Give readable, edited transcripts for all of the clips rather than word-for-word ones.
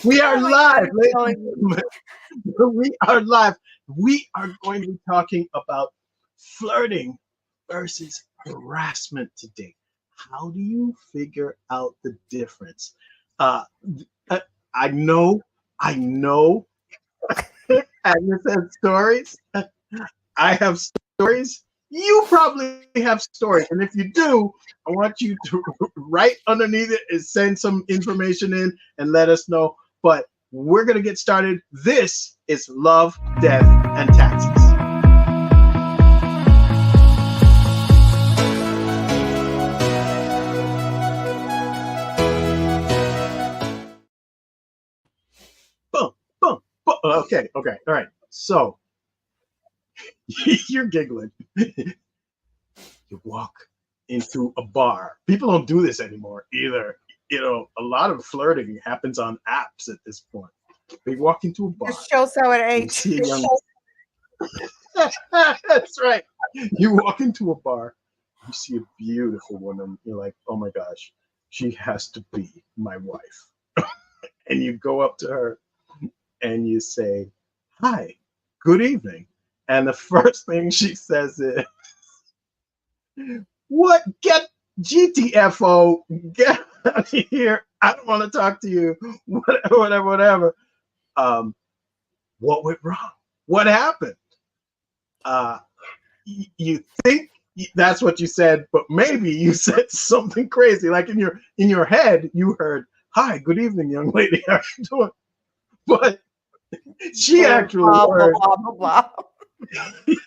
We are Oh my God, live, it's ladies and going. gentlemen. We are live. We are going to be talking about flirting versus harassment today. How do you figure out the difference? Uh, uh, I know, Agnes has stories. I have stories. You probably have stories. And if you do, I want you to right underneath it is send some information in and let us know. But we're going to get started. This is Love, Death, and Taxes. Boom, boom, boom. Okay. All right. So you're giggling. You walk into a bar. People don't do this anymore either. You know, a lot of flirting happens on apps at this point. They walk into a bar This shows our and you age. see a young. That's right. You walk into a bar, you see a beautiful woman. You're like, oh my gosh, she has to be my wife. And you go up to her and you say, hi, good evening. And the first thing she says is, what? Get GTFO, get out of here. I don't want to talk to you. Whatever. Um, what went wrong? What happened? Uh, you think that's what you said, but maybe you said something crazy. Like in your head, you heard, "Hi, good evening, young lady. How are you doing?" But she Blah, actually blah, blah, heard, blah, blah, blah.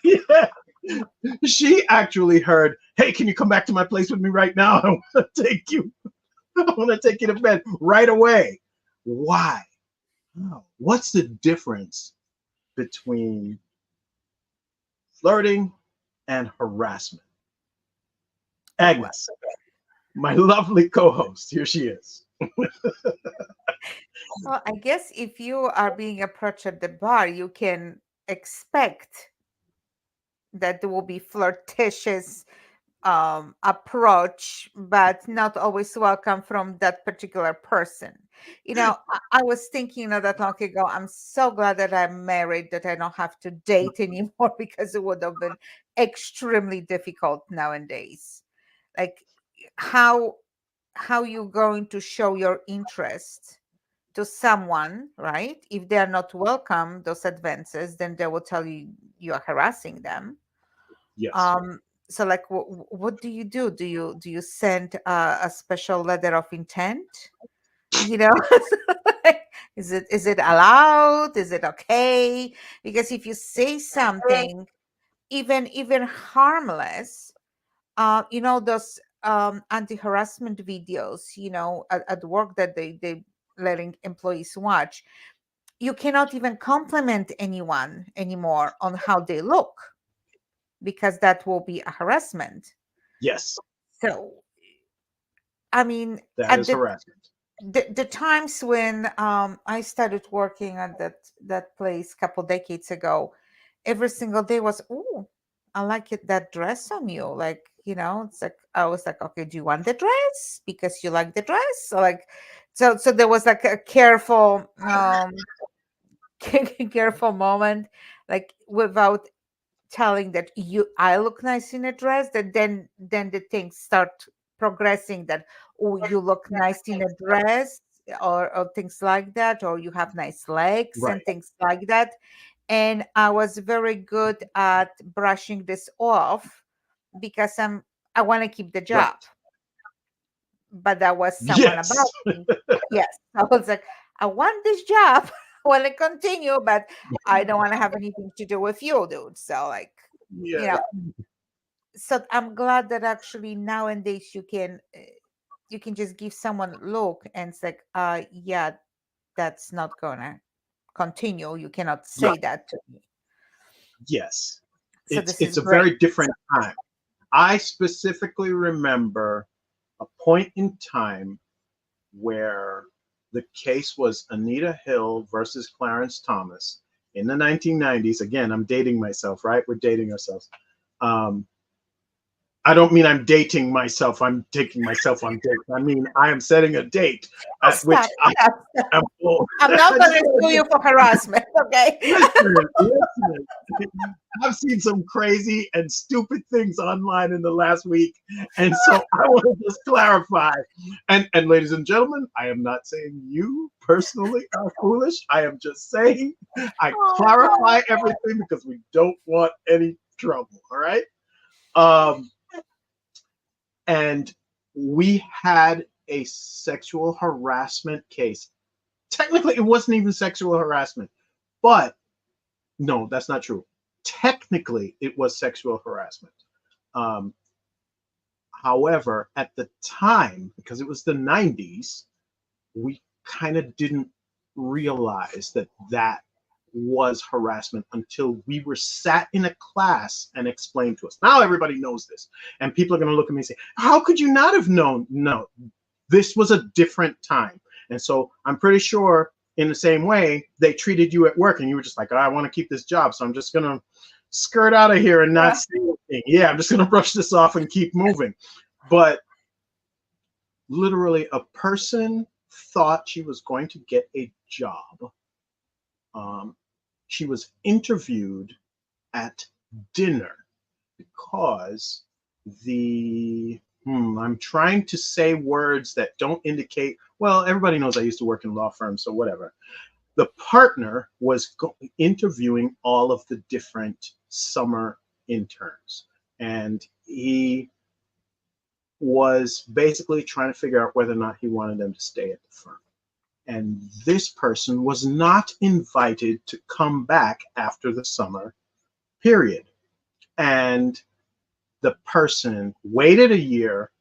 yeah, she actually heard, "Hey, can you come back to my place with me right now? I want to take you. I want to take you to bed right away." Why? What's the difference between flirting and harassment? Well, Agnes, my lovely co-host, here she is. well, I guess if you are being approached at the bar, you can expect that there will be flirtatious approach, but not always welcome from that particular person. I was thinking not that long ago, I'm so glad that I'm married, that I don't have to date anymore because it would have been extremely difficult nowadays. Like how how you going to show your interest to someone, right? If they are not welcome those advances, then they will tell you you are harassing them. Yes. So like what do you do? Do you send a special letter of intent, you know? Like, is it allowed, is it okay? Because if you say something even harmless, those anti-harassment videos, at work that they letting employees watch, you cannot even compliment anyone anymore on how they look, because that will be a harassment. Yes, So, I mean, that at is the harassment. the times when I started working at that place a couple decades ago, every single day was, oh, I like it, that dress on you. Like, it's like I was like, okay, do you want the dress because you like the dress? So like, so there was like a careful careful moment, like without telling that I look nice in a dress, that then the things start progressing, that, oh, you look nice in a dress, or things like that, or you have nice legs and Right, things like that. And I was very good at brushing this off because I want to keep the job, right. but that was someone Yes. above me. Yes, I was like, I want this job. I want to continue, but I don't want to have anything to do with you, dude. So like, you Yeah. know so I'm glad that actually nowadays you can just give someone a look and it's like, yeah, that's not gonna continue, you cannot Right. say that to me. Yes. So It's this is it's a great. very different time. I specifically remember a point in time where the case was Anita Hill versus Clarence Thomas in the 1990s. Again, I'm dating myself, right? We're dating ourselves. Um, I don't mean I'm dating myself. I'm taking myself on dates. I mean I am setting a date Oh, at which stop, stop, stop. am full. I'm not I going just to sue you for harassment, okay? listen. I've seen some crazy and stupid things online in the last week, and so I want to just clarify. And ladies and gentlemen, I am not saying you personally are foolish. I am just saying I Oh, clarify everything because we don't want any trouble. All right. Um, and we had a sexual harassment case. Technically, it wasn't even sexual harassment, but no, that's not true. Technically, it was sexual harassment. Um, However, at the time, because it was the 90s, we kind of didn't realize that that was harassment until we were sat in a class and explained to us. Now everybody knows this. And people are going to look at me and say, how could you not have known? No, this was a different time. And so I'm pretty sure in the same way they treated you at work and you were just like, oh, I want to keep this job. So I'm just going to skirt out of here and not yeah. say anything. Yeah, I'm just going to brush this off and keep moving. But literally, a person thought she was going to get a job. Um, she was interviewed at dinner because I'm trying to say words that don't indicate, well, everybody knows I used to work in law firms, so whatever. The partner was interviewing all of the different summer interns, and he was basically trying to figure out whether or not he wanted them to stay at the firm. And this person was not invited to come back after the summer period. And the person waited a year,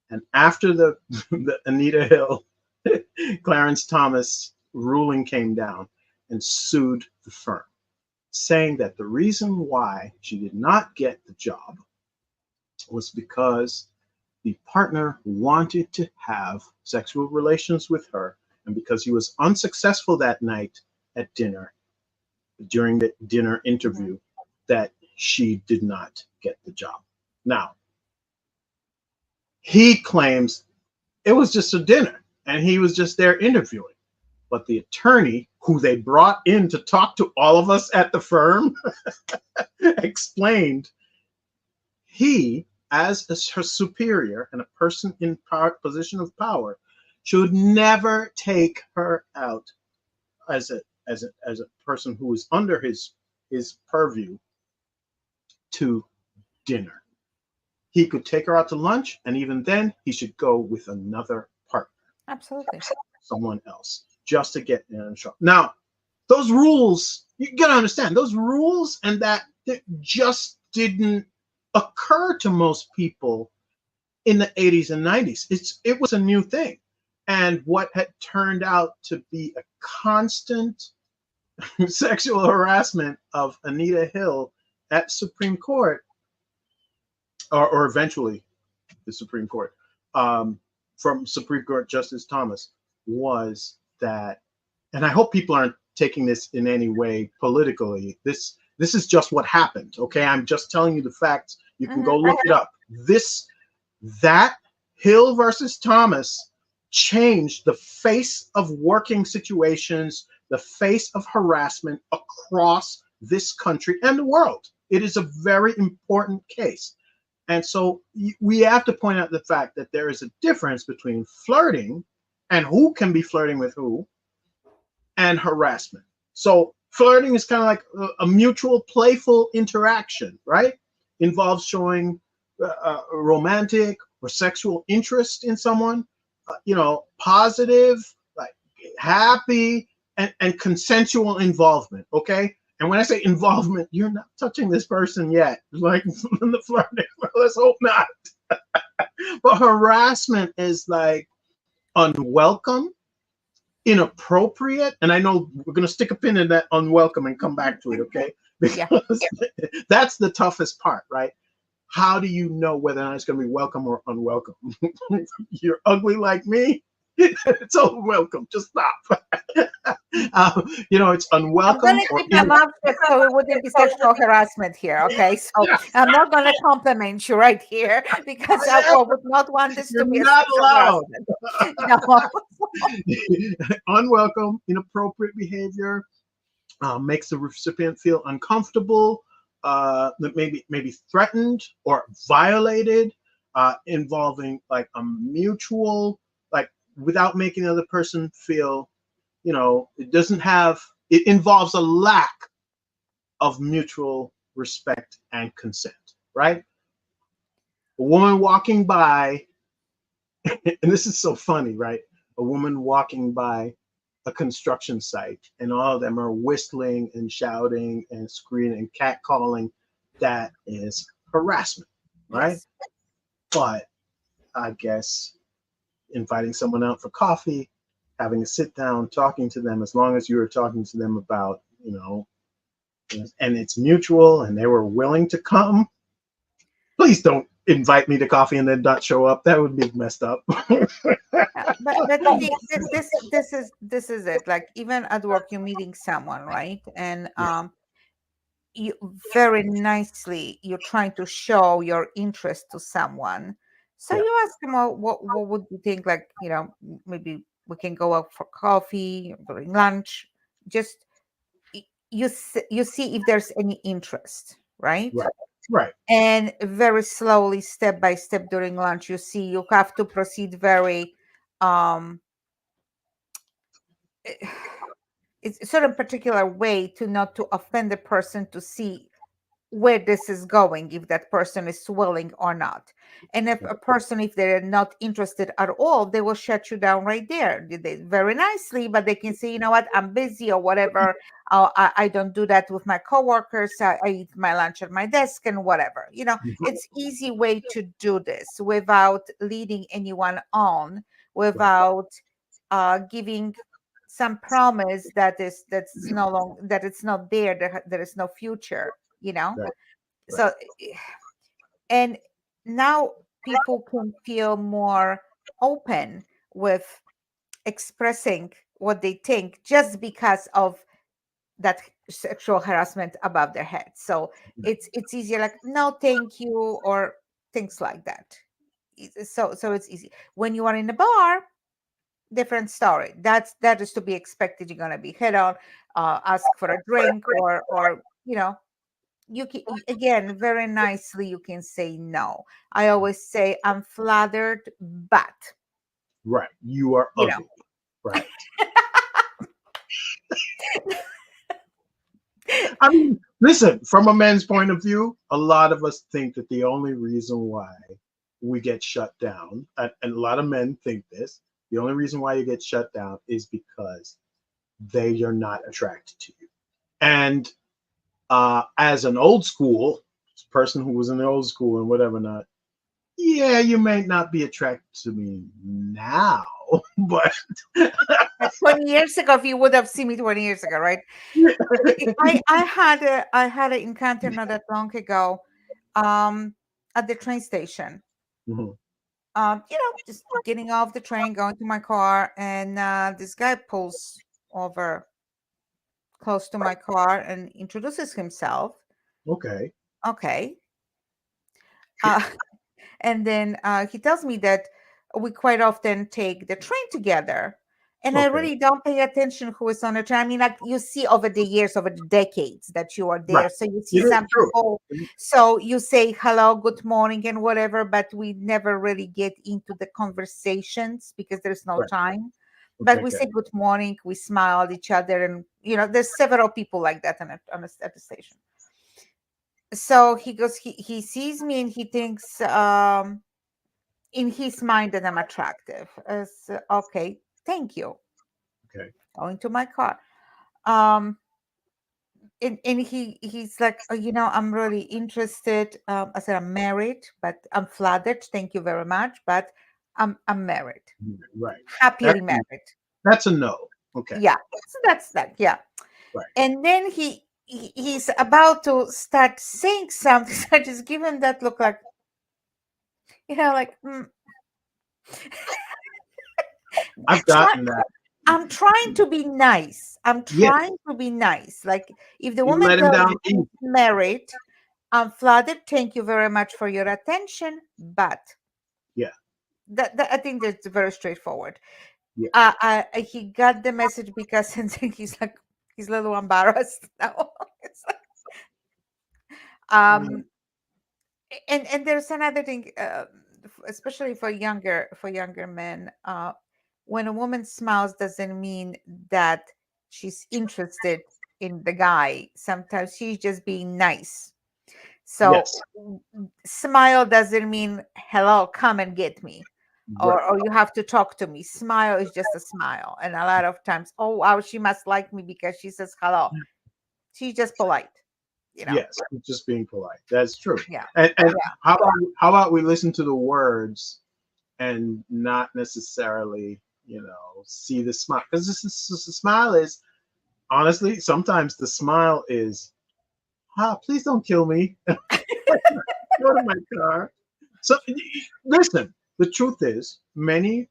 and after the Anita Hill, Clarence Thomas ruling came down and sued the firm, saying that the reason why she did not get the job was because the partner wanted to have sexual relations with her, and because he was unsuccessful that night at dinner, during the dinner interview, that she did not get the job. Now, he claims it was just a dinner and he was just there interviewing. But the attorney who they brought in to talk to all of us at the firm explained he, as her superior and a person in position of power, should never take her out as a person who is under his purview to dinner. He could take her out to lunch, and even then, he should go with another partner, Absolutely. someone else, just to get in and show. Now, those rules, you gotta understand, those rules and that just didn't occur to most people in the 80s and 90s. It was a new thing. And what had turned out to be a constant sexual harassment of Anita Hill at Supreme Court, or eventually the Supreme Court, from Supreme Court Justice Thomas, was that, and I hope people aren't taking this in any way politically. This is just what happened. Okay, I'm just telling you the facts. You can go look it up. That Hill versus Thomas changed the face of working situations, the face of harassment across this country and the world. It is a very important case. And so we have to point out the fact that there is a difference between flirting and who can be flirting with who, and harassment. So flirting is kind of like a mutual playful interaction, right? Involves showing romantic or sexual interest in someone, positive, like happy, and consensual involvement, okay? And when I say involvement, you're not touching this person yet. Like in the flirting, let's hope not. But harassment is like unwelcome, inappropriate, and I know we're going to stick a pin in that unwelcome and come back to it, okay? Because that's the toughest part, right? How do you know whether or not it's going to be welcome or unwelcome? You're ugly like me, it's unwelcome. Just stop. It's I'm unwelcome gonna or keep my mouth shut so it wouldn't be sexual harassment here. Okay, so yeah, I'm not gonna compliment you right here because I would not want this you're to be a not sexual allowed. harassment. No. Unwelcome, inappropriate behavior makes the recipient feel uncomfortable, maybe threatened or violated, involving like a mutual, like without making the other person feel, it doesn't have, it involves a lack of mutual respect and consent, right? A woman walking by, and this is so funny, right? A woman walking by a construction site, and all of them are whistling and shouting and screaming and catcalling. That is harassment, right? Yes. But I guess inviting someone out for coffee, having a sit down, talking to them, as long as you were talking to them about, and it's mutual and they were willing to come, please don't invite me to coffee and then not show up. That would be messed up. But see, this is it. Like even at work, you're meeting someone, right? And Yeah, you very nicely you're trying to show your interest to someone. So yeah, you ask them, well, what would you think? Like, maybe we can go out for coffee during lunch. Just you see if there's any interest, right? right, right, And very slowly, step by step during lunch, you see you have to proceed very um it's a certain particular way to not to offend the person, to see where this is going, if that person is willing or not. And if a person, if they're not interested at all, they will shut you down right there. Very nicely, but they can say, you know what, I'm busy or whatever. I don't do that with my coworkers. I eat my lunch at my desk and whatever. It's easy way to do this without leading anyone on, right, without giving some promise that's no long, that it's not there, there is no future, you know right, right, so and now people can feel more open with expressing what they think, just because of that sexual harassment above their head. So it's easier, like, no thank you, or things like that. So it's easy. When you are in a bar, different story. That is to be expected. You're going to be head on, ask for a drink, or you can, again, very nicely you can say no. I always say, I'm flattered, but right. You are you know ugly, right? I mean, listen, from a man's point of view, a lot of us think that the only reason why we get shut down, and a lot of men think this, the only reason why you get shut down is because they are not attracted to you. And as an old school person who was in the old school and whatever not, yeah, you may not be attracted to me now, but 20 years ago, if you would have seen me 20 years ago, right? I had an encounter not that long ago, um at the train station. Mhm. Just getting off the train, going to my car, and this guy pulls over close to my car and introduces himself. Okay, Okay. uh, and then he tells me that we quite often take the train together, and I okay, really don't pay attention who is on the train. I mean, like, you see over the years, over the decades that you are right. there, so you see It is some true. people, so you say hello, good morning, and whatever, but we never really get into the conversations because there's no Right. time. But Okay, we okay. say good morning, we smile at each other, and there's several people like that at the station. So he goes, he sees me, and he thinks, in his mind, that I'm attractive. As okay, thank you. Okay. Going to my car. Um, and he's like, oh, I'm really interested. I said, I'm married, but I'm flattered. Thank you very much, but I'm married, Right. happily That's married. that's a no. Okay. Yeah. So that's that. Yeah. Right. And then he's about to start saying something. So I just give him that look, like, like, I've try, gotten that. I'm trying to be nice. I'm Yeah, trying to be nice. Like if the you woman let him tells down you easy. she's married, I'm flattered. Thank you very much for your attention. But Yeah, that I think that's very straightforward. yeah. He got the message because and then he's a little embarrassed now. It's like, Mm, um, and there's another thing, especially for younger men. When a woman smiles, doesn't mean that she's interested in the guy. Sometimes she's just being nice. So yes, smile doesn't mean hello, come and get me. right. Or you have to talk to me. Smile is just a smile. And a lot of times, oh wow, she must like me because she says hello. She's just polite, you know. Yes, just being polite. That's true. Yeah. And Yeah. how about we listen to the words and not necessarily, see the smile, because the smile is, honestly, sometimes the smile is, please don't kill me. Go to my car. So listen, the truth is, men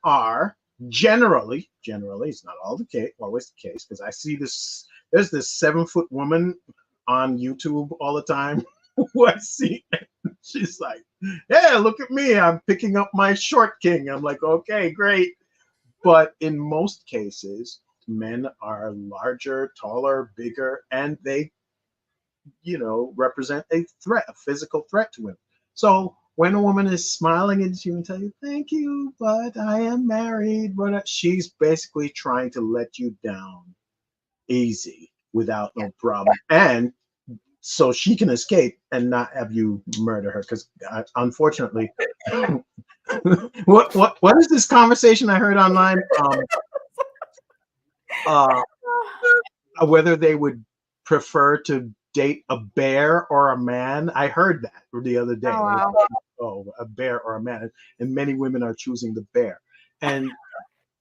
are generally, it's not all the case, always the case, because I see this. There's this 7-foot woman on YouTube all the time who I see. She's like, "Yeah, look at me! I'm picking up my short king." I'm like, "Okay, great." But in most cases, men are larger, taller, bigger, and they represent a threat, a physical threat to him. So when a woman is smiling at you and tell you, "Thank you, but I am married," but she's basically trying to let you down easy without Yeah. no problem. And so she can escape and not have you murder her. Because unfortunately, what is this conversation I heard online? Uh, Whether they would prefer to date a bear or a man. I heard that the other day. Oh wow. Oh, a bear or a man, and many women are choosing the bear, and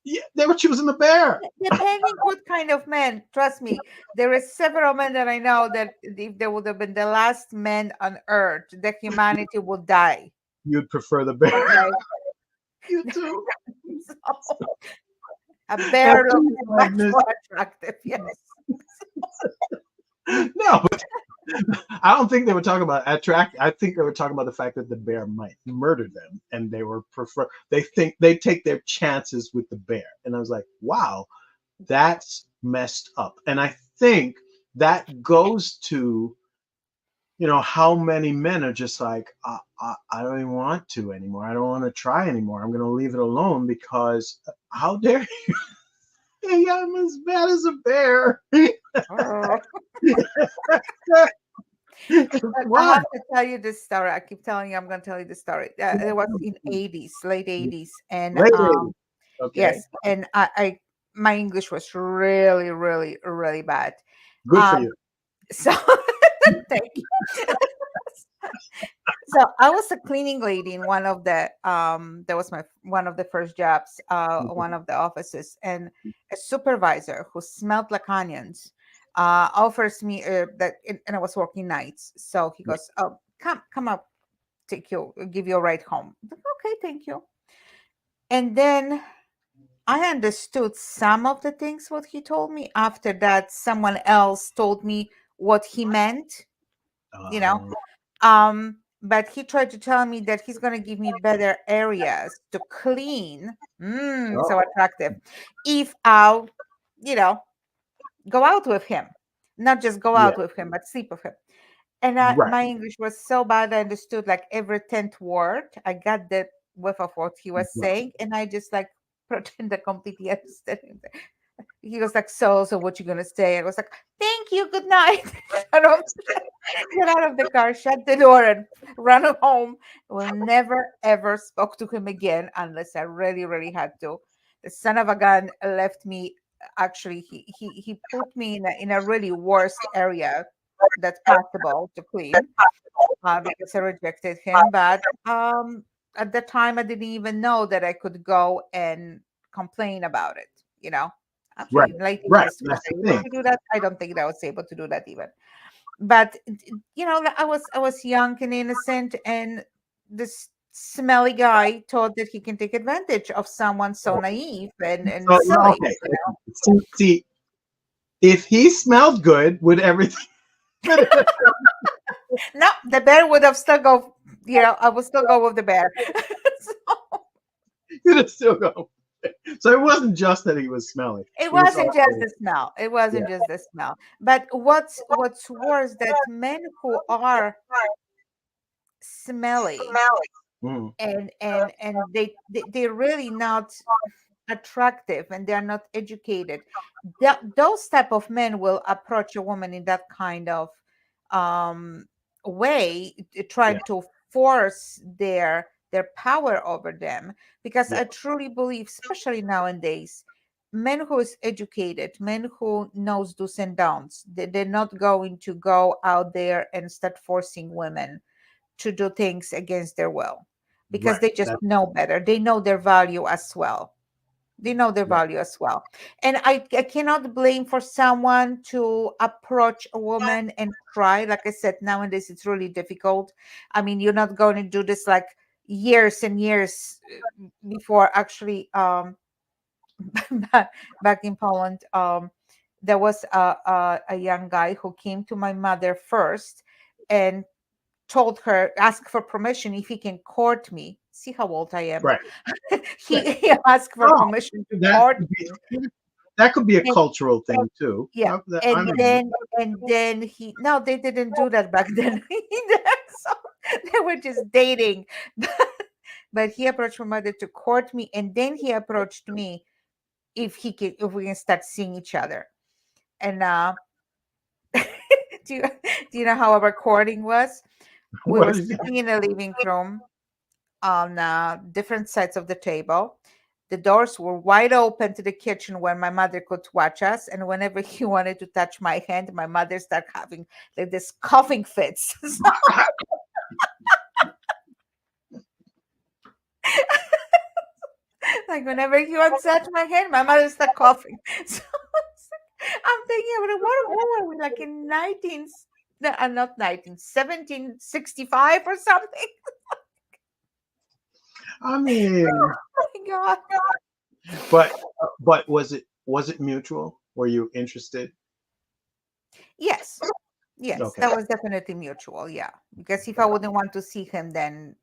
yeah, they were choosing the bear. Depending what kind of man, trust me, there is several men that I know that if they would have been the last men on earth, that humanity would die. You'd prefer the bear. Okay. You too. So a Oh, bear looks please, much Agnes. more attractive, yes. No, but I don't think they were talking about attract. I think they were talking about the fact that the bear might murder them, and they were prefer. They think they take their chances with the bear, and I was like, wow, that's messed up. And I think that goes to how many men are just like, I don't even want to anymore. I don't want to try anymore. I'm going to leave it alone because how dare you? Hey, I'm as bad as a bear. Oh. But I Why? have to tell you this story. I keep telling you I'm going to tell you this story. It was in 80s, late 80s, and Lady. Okay. yes, and I my English was really, really, really bad. Good for Um, you. so thank you. So I was a cleaning lady in one of the that was my one of the first jobs, one of the offices, and a supervisor who smelled like onions offers me and I was working nights, so he goes, "Oh, come up, take you, give you a ride home." I'm like, okay, thank you. And then I understood some of the things what he told me. After that, someone else told me what he meant, you know. Uh, But he tried to tell me that he's gonna give me better areas to clean. So oh, attractive. If I'll, you know, go out with him. Not just go yeah. out with him, but sleep with him. And Right. my English was so bad, I understood like every 10th word. I got the whiff of what he was Right. saying, and I just like pretend to completely understand him. He was like, so what you gonna say? I was like, thank you, good night. I don't get out of the car, shut the door, and run home. Will never ever spoke to him again unless I really, really had to. The son of a gun left me. Actually, he put me in a really worst area that's possible to clean because I rejected him. But at the time, I didn't even know that I could go and complain about it. You know, Right. actually, late Right. 80s was That's the I able thing. to do that? I don't think that I was able to do that even. But I was young and innocent, and this smelly guy thought that he can take advantage of someone so naive and So no, silly. okay. See, if he smelled good, would everything No, the bear would have still go. I would still go with the bear. So, you'd still go? So it wasn't just that he was smelly. it It was wasn't just also the smell. It yeah, wasn't just the smell. But what's worse that men who are smelly mm, and they're really not attractive and they're not educated, those type of men will approach a woman in that kind of um way, yeah, trying to force their power over them. Because yeah, I truly believe, especially nowadays, men who is educated, men who knows do's and don'ts, they're not going to go out there and start forcing women to do things against their will, because right. they just That know better. They know their value as well. They know their right, value as well. And I cannot blame for someone to approach a woman and try. Like I said, nowadays it's really difficult. I mean, you're not going to do this like years and years before. Actually, back, back in Poland, there was a young guy who came to my mother first and told her, ask for permission if he can court me. See how old I am. right, right. He asked for Oh, permission to that court could be me. that could be a And, cultural thing too. yeah, I'm in. and then he, no, they didn't do that back then either. So they were just dating. But he approached my mother to court me, and then he approached me if we can start seeing each other. And do you do you know how our courting was? We What were is it? sitting in the living room on different sides of the table. The doors were wide open to the kitchen where my mother could watch us. And whenever he wanted to touch my hand, my mother started having like this coughing fits. So, like whenever he wants to touch my hand, my mother started coughing. So I'm thinking, what were we like in 19, no, not 19, 1765 or something? I mean, Oh my God. but but was it mutual? Were you interested? Yes. Yes, Okay. that was definitely mutual. Yeah. Because if I wouldn't want to see him, then,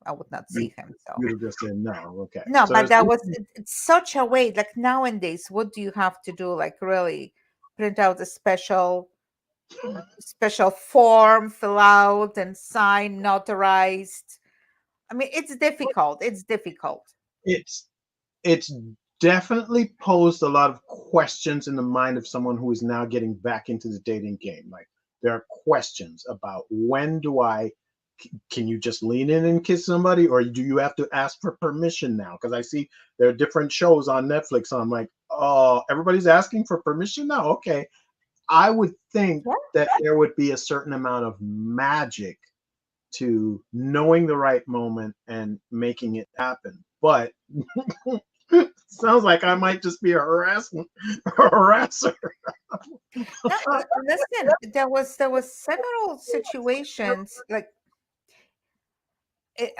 I would not You see him. So, you'd have just said no. Okay. no, So but there's that was it's such a way. Like nowadays, what do you have to do? Like, really print out a special form, fill out and sign, notarized. I mean, it's difficult. It's difficult. it's it's definitely posed a lot of questions in the mind of someone who is now getting back into the dating game. Like there are questions about when do I can you just lean in and kiss somebody or do you have to ask for permission now? Because I see there are different shows on Netflix. So I'm like, oh, everybody's asking for permission now. Okay. I would think Yeah. that there would be a certain amount of magic to knowing the right moment and making it happen. But sounds like I might just be a harasser. No, listen, there was several situations like it,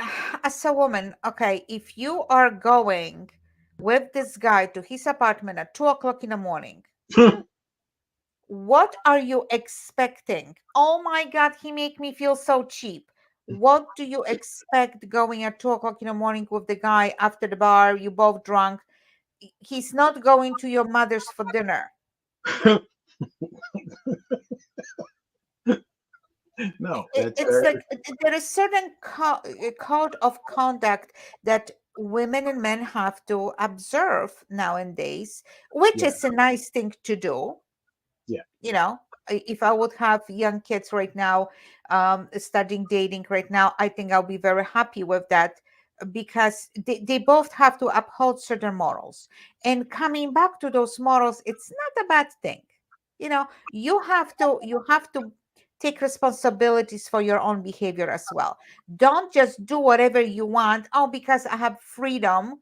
as a woman, okay, if you are going with this guy to his apartment at 2 o'clock in the morning, what are you expecting? Oh my God, he make me feel so cheap. What do you expect going at 2 o'clock in the morning with the guy after the bar? You both drunk. He's not going to your mother's for dinner. No, that's It's very like there is certain code of conduct that women and men have to observe nowadays, which yeah, is a nice thing to do. yeah, If I would have young kids right now, studying dating right now, I think I'll be very happy with that, because they both have to uphold certain morals. And coming back to those morals, it's not a bad thing. You have to take responsibilities for your own behavior as well. Don't just do whatever you want, oh, because I have freedom.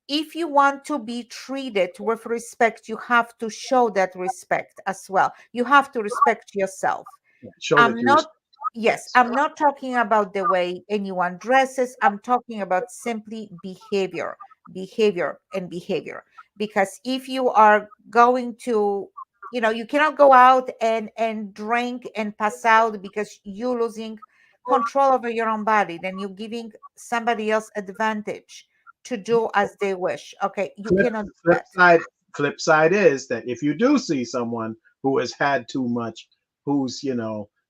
If you want to be treated with respect, you have to show that respect as well. You have to respect yourself. yeah. Show that I'm you not respect. Yes, I'm not talking about the way anyone dresses. I'm talking about simply behavior, behavior, and behavior. Because if you are going to, you cannot go out and drink and pass out because you're losing control over your own body. Then you're giving somebody else advantage to do as they wish. Okay, you flip cannot do flip that. side flip side is that if you do see someone who has had too much, who's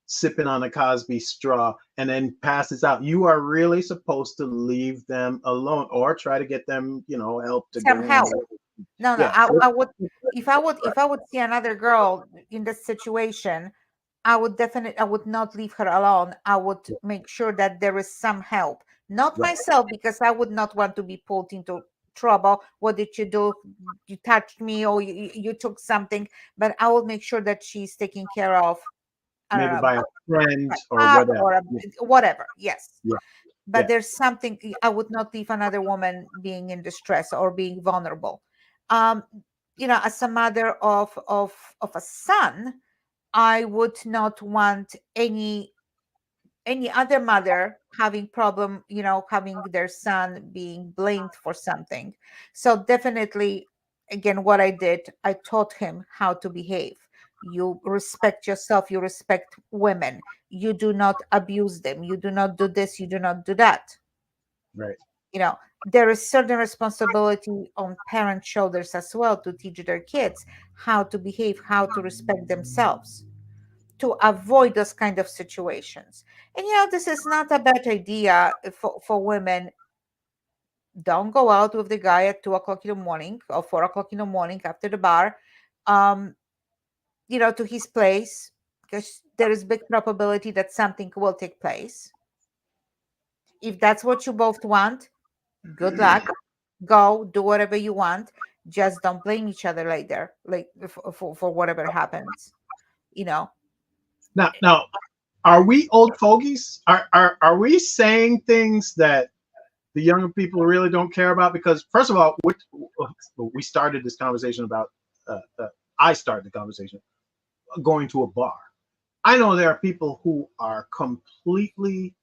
sipping on a Cosby straw and then passes out, you are really supposed to leave them alone or try to get them help to Some go on. help. No, no. Yeah, I would, if I would see another girl in this situation, I would not leave her alone. I would make sure that there is some help. Not right. myself, because I would not want to be pulled into trouble. What did you do? You touched me, or you took something. But I will make sure that she's taken care of. I don't Maybe know, by a friend by or pap whatever. or Yeah, whatever. Yes. yeah, But yeah. there's something, I would not leave another woman being in distress or being vulnerable. Um, as a mother of a son, I would not want any other mother having problem, having their son being blamed for something. So definitely, again, what I did, I taught him how to behave. You respect yourself, you respect women, you do not abuse them, you do not do this, you do not do that. Right. you know there is certain responsibility on parents' shoulders as well, to teach their kids how to behave, how to respect themselves, to avoid those kind of situations. And this is not a bad idea for women. Don't go out with the guy at 2 o'clock in the morning or 4 o'clock in the morning after the bar, um to his place, because there is big probability that something will take place. If that's what you both want, good luck. Go do whatever you want. Just don't blame each other later, like for whatever happens you know Now, are we old fogies? Are we saying things that the younger people really don't care about? Because first of all, we started this conversation about. I started the conversation going to a bar. I know there are people who are completely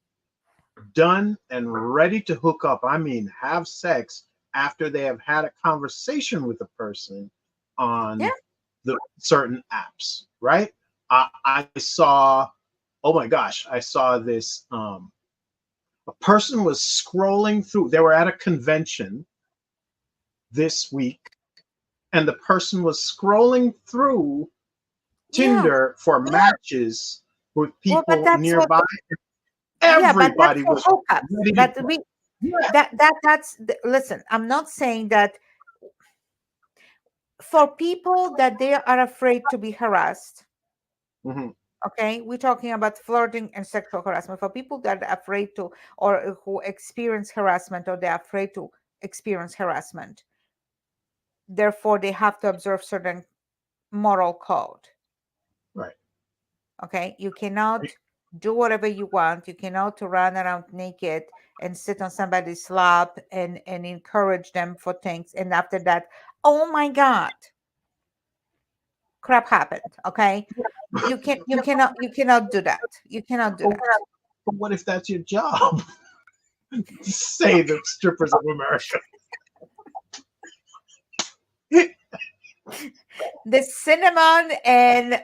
done and ready to hook up. I mean, have sex after they have had a conversation with a person yeah. on the certain apps, right? I saw, oh my gosh, I saw this. A person was scrolling through, they were at a convention this week, and the person was scrolling through Yeah. Tinder for matches with Well, but people that's what. nearby. Yeah, but that's Everybody for was hookups. ready to But go. we Yeah. listen, I'm not saying that for people that they are afraid to be harassed. Mhm. Okay, we're talking about flirting and sexual harassment. For people that are afraid to, or who experience harassment, or they're afraid to experience harassment, therefore they have to observe certain moral code. Right. Okay, you cannot do whatever you want. You cannot run around naked and sit on somebody's lap and encourage them for things, and after that, oh my god, crap happened. Okay, you cannot do that. You cannot do But, that. but what if that's your job? Say the strippers of America. The cinnamon and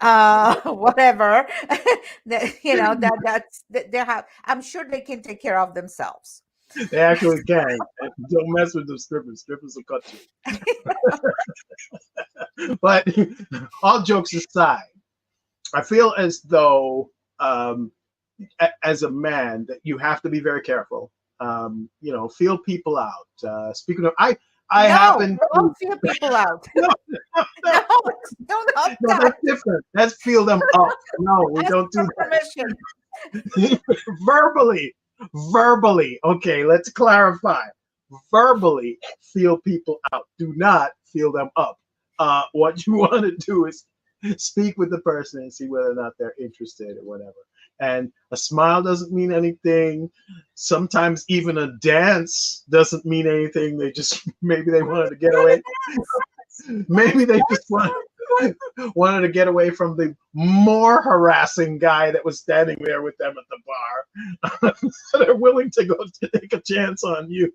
whatever, they have, I'm sure they can take care of themselves. They actually can. Don't mess with the strippers. Strippers will cut you. But all jokes aside, I feel as though, as a man, that you have to be very careful. Feel people out. Speaking of, I No, happen don't to. feel people out. No, no, No, no, not no, that. that's different. That's feel them up. No, we Ask don't for do permission. that. Verbally, verbally. Okay, let's clarify. Verbally, feel people out. Do not feel them up. What you want to do is speak with the person and see whether or not they're interested or whatever. And a smile doesn't mean anything. Sometimes even a dance doesn't mean anything. They just maybe they wanted to get Not a away. dance. Maybe they just Dance. want. wanted to get away from the more harassing guy that was standing there with them at the bar. So they're willing to go to take a chance on you.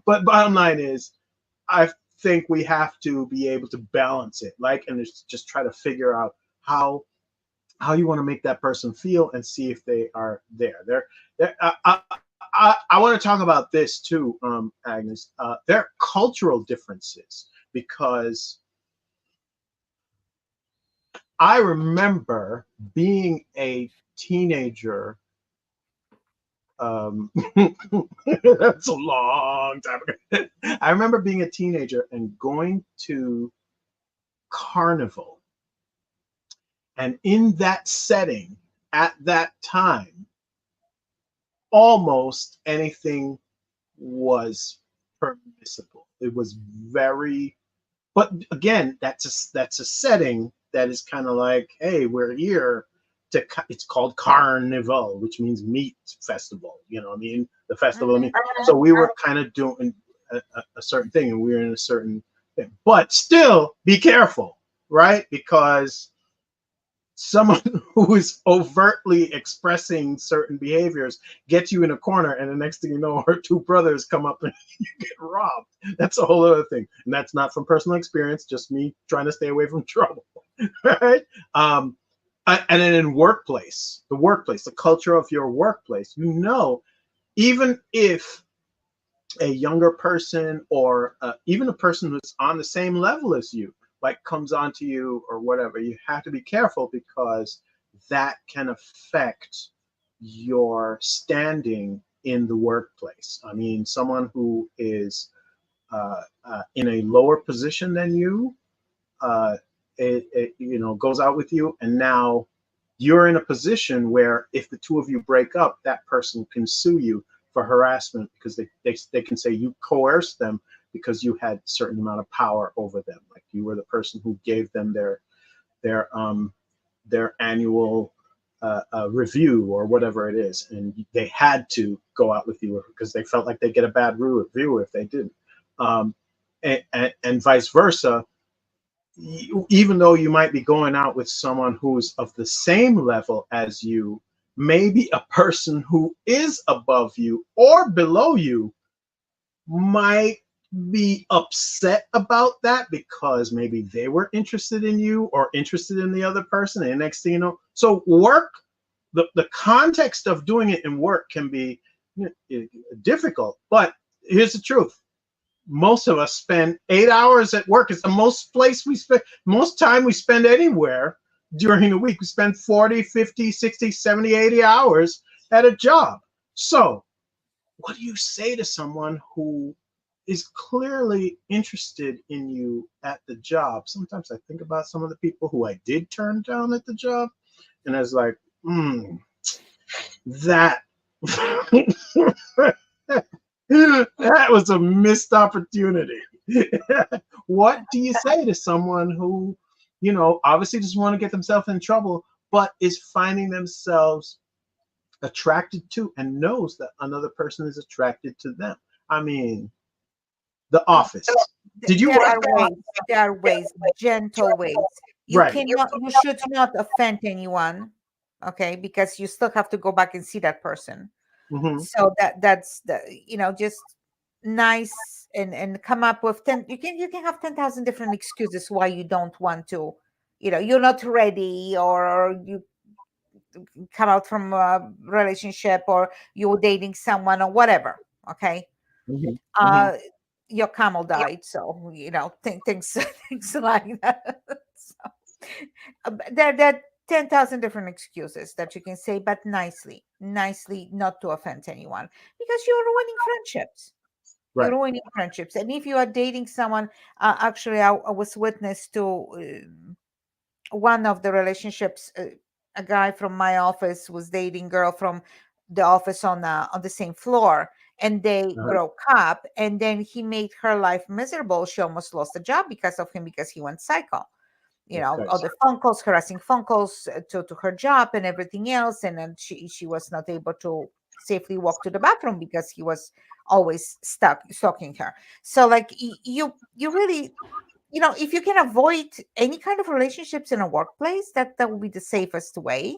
But bottom line is, I think we have to be able to balance it, like, and just try to figure out how you want to make that person feel and see if they are there. I want to talk about this too, Agnes. There are cultural differences because I remember being a teenager. That's a long time ago. I remember being a teenager and going to carnival, and in that setting, at that time, almost anything was permissible. It was very, but again, that's a setting that is kind of like, hey, we're here to. It's called carnival, which means meat festival. You know what I mean? The festival of meat. So we were kind of doing a certain thing, and we were in a certain thing. But still, be careful, right? Because someone who is overtly expressing certain behaviors gets you in a corner, and the next thing you know, her two brothers come up and you get robbed. That's a whole other thing, and that's not from personal experience, just me trying to stay away from trouble. Right? And then in workplace, the culture of your workplace, even if a younger person or even a person who's on the same level as you, like comes onto you or whatever, you have to be careful because that can affect your standing in the workplace. I mean, someone who is in a lower position than you, uh, goes out with you, and now you're in a position where if the two of you break up, that person can sue you for harassment because they can say you coerced them because you had a certain amount of power over them, like you were the person who gave them their annual review or whatever it is, and they had to go out with you because they felt like they get a bad review if they didn't, um, and vice versa. Even though you might be going out with someone who's of the same level as you, maybe a person who is above you or below you might be upset about that because maybe they were interested in you or interested in the other person. And next thing you know, so work, the context of doing it in work can be difficult. But here's the truth: most of us spend 8 hours at work. It's the most time we spend anywhere during the week. We spend 40, 50, 60, 70, 80 hours at a job. So what do you say to someone who is clearly interested in you at the job? Sometimes I think about some of the people who I did turn down at the job, and I was like, that that was a missed opportunity. What do you say to someone who, obviously doesn't want to get themselves in trouble, but is finding themselves attracted to and knows that another person is attracted to them? I mean, The Office. Did you There watch are that? ways, there are ways, gentle ways. Right. You should not offend anyone, okay? Because you still have to go back and see that person. Mm-hmm. So that's the, just nice, and come up with 10. You can have 10,000 different excuses why you don't want to, you're not ready, or you come out from a relationship, or you're dating someone, or whatever. Okay. Mm-hmm. Mm-hmm. uh your camel died, so things things like that. So, there are 10,000 different excuses that you can say, but nicely, not to offend anyone, because you're ruining friendships. You're Right. ruining friendships. And if you are dating someone, actually, I was witness to one of the relationships. A guy from my office was dating girl from the office on the same floor, and they Uh-huh. broke up, and then he made her life miserable. She almost lost a job because of him, because he went psycho. Okay. All the phone calls, harassing phone calls, to her job and everything else. And then she was not able to safely walk to the bathroom because he was always stuck stalking her. So, like, you really, if you can avoid any kind of relationships in a workplace, that will be the safest way,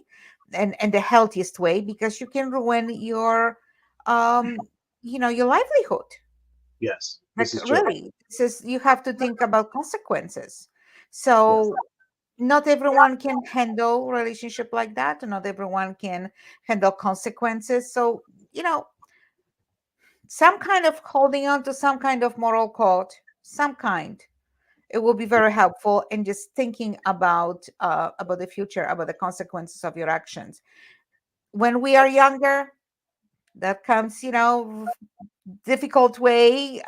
and the healthiest way, because you can ruin um your livelihood. Yes, Like, this is true. really, this is, you have to think about consequences. Yes. So not everyone can handle relationship like that, and not everyone can handle consequences. So, some kind of holding on to some kind of moral code, some kind, it will be very helpful in just thinking about the future, about the consequences of your actions. When we are younger, that comes, difficult way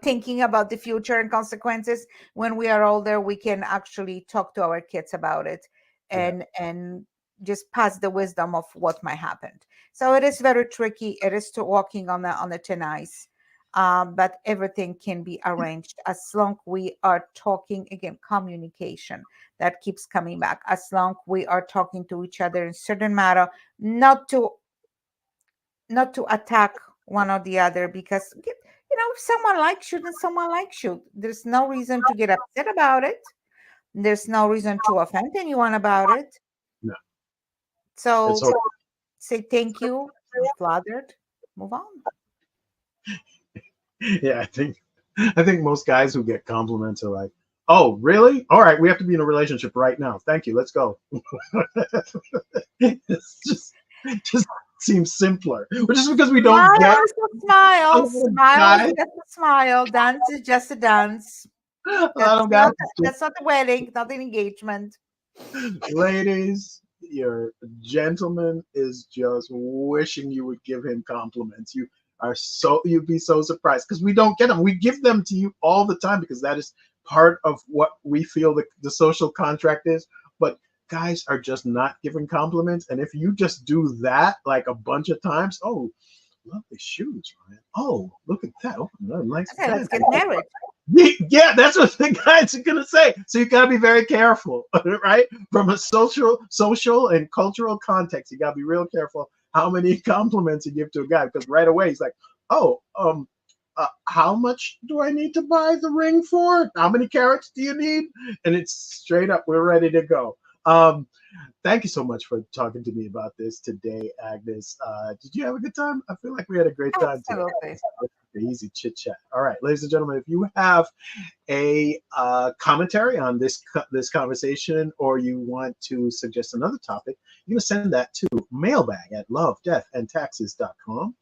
thinking about the future and consequences. When we are older, we can actually talk to our kids about it, Yeah. and just pass the wisdom of what might happen. So it is very tricky. It is to walking on the thin ice. But everything can be arranged as long we are talking, again, communication, that keeps coming back, as long we are talking to each other in certain matter, not to attack one or the other, because if someone likes you, then someone likes you. There's no reason to get upset about it. There's no reason to offend anyone about it. No. It's So okay. say thank you, I'm flattered, move on. Yeah, I think most guys who get compliments are like, "Oh, really? All right, we have to be in a relationship right now. Thank you. Let's go." It's just seems simpler, which is because we don't get Smile is a a smile. lot of Smile is guys. just a smile. Dance is just a dance. A lot That's of guys not just that's not a wedding, not an engagement. ladies, your gentleman is just wishing you would give him compliments. You'd be so surprised because we don't get them. We give them to you all the time because that is part of what we feel the social contract is. But guys are just not giving compliments. And if you just do that like a bunch of times, oh, lovely shoes, Ryan. Oh, look at that. Oh, nice Okay, let's pants. get married. Yeah, that's what the guys are gonna say. So you gotta be very careful, right? From a social and cultural context, you gotta be real careful how many compliments you give to a guy because right away he's like, "Oh, how much do I need to buy the ring for? How many carats do you need?" And it's straight up, we're ready to go. Um, Thank you so much for talking to me about this today, Agnes. Did you have a good time? I feel like we had a great time today. Absolutely. Easy chit chat. All right, ladies and gentlemen, if you have a commentary on this conversation, or you want to suggest another topic, you can send that to mailbag at lovedeathandtaxes.com.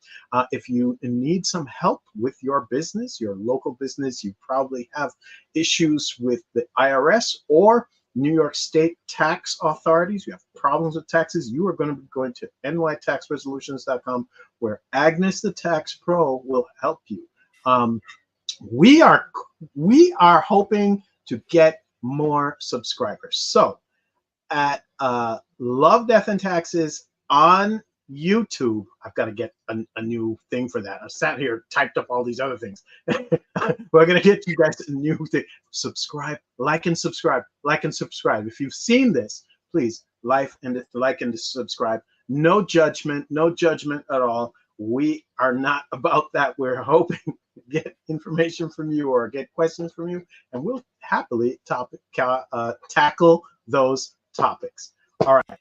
If you need some help with your business, your local business, you probably have issues with the IRS or New York State tax authorities, you have problems with taxes, you are going to be going to nytaxresolutions.com, where Agnes the Tax Pro will help you. Um, we are we are hoping to get more subscribers. So at Love, Death, and Taxes on YouTube. I've got to get a new thing for that. I sat here, typed up all these other things. We're going to get you guys a new thing. Subscribe, like, and subscribe. Like and subscribe. If you've seen this, please like and subscribe. No judgment, no judgment at all. We are not about that. We're hoping to get information from you or get questions from you, and we'll happily tackle those topics. All right,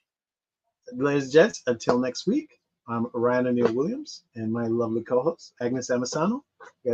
ladies and gents, until next week, I'm Ryan O'Neill Williams and my lovely co host, Agnes Amisano. You guys